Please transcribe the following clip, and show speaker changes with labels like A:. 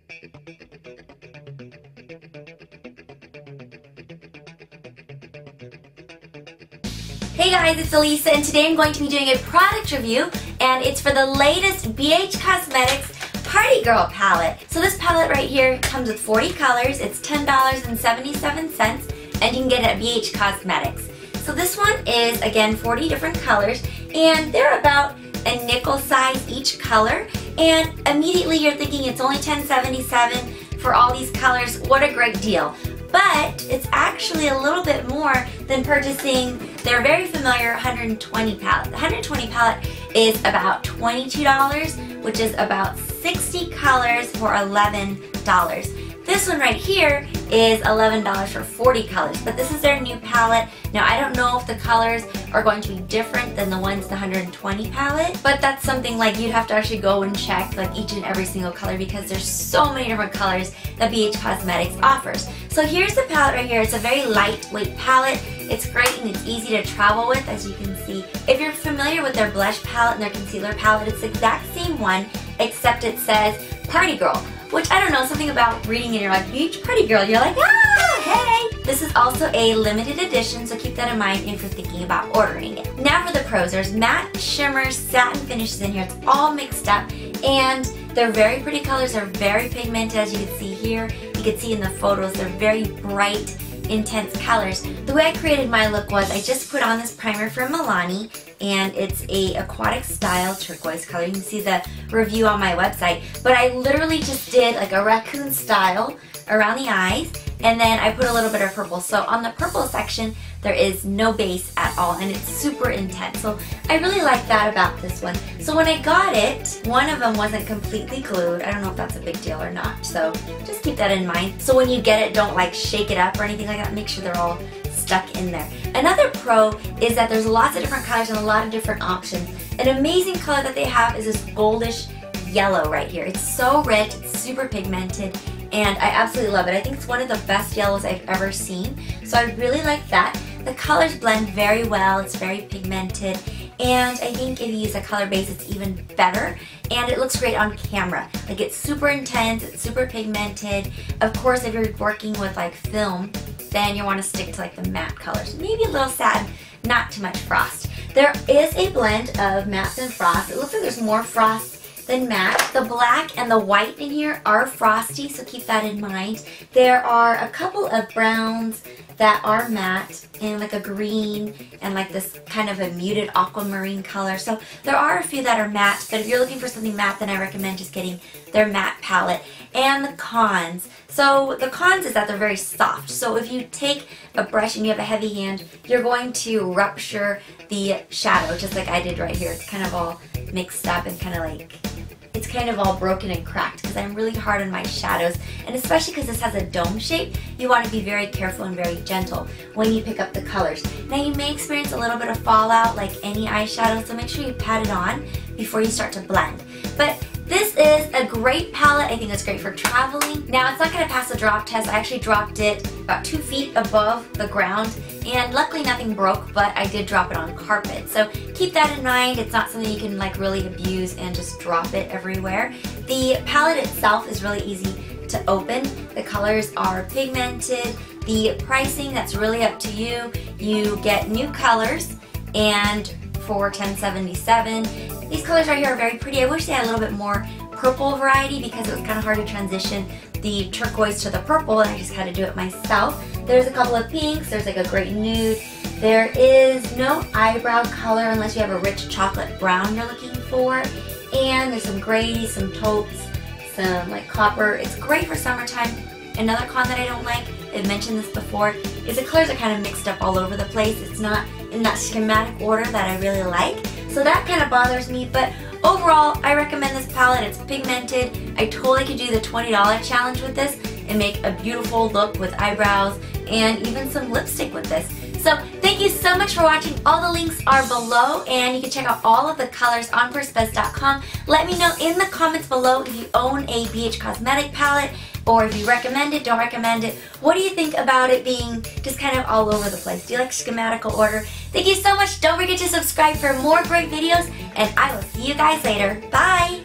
A: Hey guys, it's Elisa, and today I'm going to be doing a product review, and it's for the latest BH Cosmetics Party Girl palette. So this palette right here comes with 40 colors. It's $10.77, and you can get it at BH Cosmetics. So this one is, again, 40 different colors, and they're about a nickel size each color, and immediately you're thinking it's only $10.77 for all these colors. What a great deal. But it's actually a little bit more than purchasing their very familiar 120 palette. The 120 palette is about $22, which is about 60 colors for $11. This one right here is $11 for 40 colors, but this is their new palette. Now I don't know if the colors are going to be different than the ones in the 120 palette, but that's something like you'd have to actually go and check like each and every single color because there's so many different colors that BH Cosmetics offers. So here's the palette right here. It's a very lightweight palette. It's great and it's easy to travel with, as you can see. If you're familiar with their blush palette and their concealer palette, it's the exact same one, except it says Party Girl, which I don't know, something about reading and you're like, BH Party Girl, you're like, ah, hey! This is also a limited edition, so keep that in mind if you're thinking about ordering it. Now for the pros, there's matte, shimmers, satin finishes in here. It's all mixed up, and they're very pretty colors. They're very pigmented, as you can see here. You can see in the photos, they're very bright, intense colors. The way I created my look was I just put on this primer from Milani, and it's a aquatic style turquoise color. You can see the review on my website, but I literally just did like a raccoon style around the eyes, and then I put a little bit of purple. So on the purple section, there is no base at all, and it's super intense. So I really like that about this one. So when I got it, one of them wasn't completely glued. I don't know if that's a big deal or not, so just keep that in mind. So when you get it, don't like shake it up or anything like that. Make sure they're all stuck in there. Another pro is that there's lots of different colors and a lot of different options. An amazing color that they have is this goldish yellow right here. It's so rich, it's super pigmented, and I absolutely love it. I think it's one of the best yellows I've ever seen, so I really like that. The colors blend very well, it's very pigmented, and I think if you use a color base, it's even better, and it looks great on camera. Like, it's super intense, it's super pigmented. Of course, if you're working with like film, then you want to stick to like the matte colors. Maybe a little satin, not too much frost. There is a blend of mattes and frost. It looks like there's more frost than matte. The black and the white in here are frosty, so keep that in mind. There are a couple of browns that are matte, and like a green and like this kind of a muted aquamarine color. So there are a few that are matte, but if you're looking for something matte, then I recommend just getting their matte palette. And the cons. So the cons is that they're very soft. So if you take a brush and you have a heavy hand, you're going to rupture the shadow, just like I did right here. It's kind of all mixed up and kind of like, it's kind of all broken and cracked because I'm really hard on my shadows, and especially because this has a dome shape, you want to be very careful and very gentle when you pick up the colors. Now you may experience a little bit of fallout like any eyeshadow, so make sure you pat it on before you start to blend. But this is a great palette. I think it's great for traveling. Now, it's not going to pass the drop test. I actually dropped it about 2 feet above the ground, and luckily nothing broke, but I did drop it on carpet. So keep that in mind. It's not something you can like really abuse and just drop it everywhere. The palette itself is really easy to open. The colors are pigmented. The pricing, that's really up to you. You get new colors, and for $10.77. These colors right here are very pretty. I wish they had a little bit more purple variety because it was kind of hard to transition the turquoise to the purple, and I just had to do it myself. There's a couple of pinks. There's like a great nude. There is no eyebrow color unless you have a rich chocolate brown you're looking for. And there's some grays, some taupes, some like copper. It's great for summertime. Another con that I don't like, I've mentioned this before, is the colors are kind of mixed up all over the place. It's not in that schematic order that I really like. So that kind of bothers me, but overall, I recommend this palette. It's pigmented. I totally could do the $20 challenge with this and make a beautiful look with eyebrows and even some lipstick with this. So thank you so much for watching. All the links are below, and you can check out all of the colors on firstbuzz.com. Let me know in the comments below if you own a BH Cosmetic palette, or if you recommend it, don't recommend it. What do you think about it being just kind of all over the place? Do you like schematical order? Thank you so much. Don't forget to subscribe for more great videos, and I will see you guys later. Bye!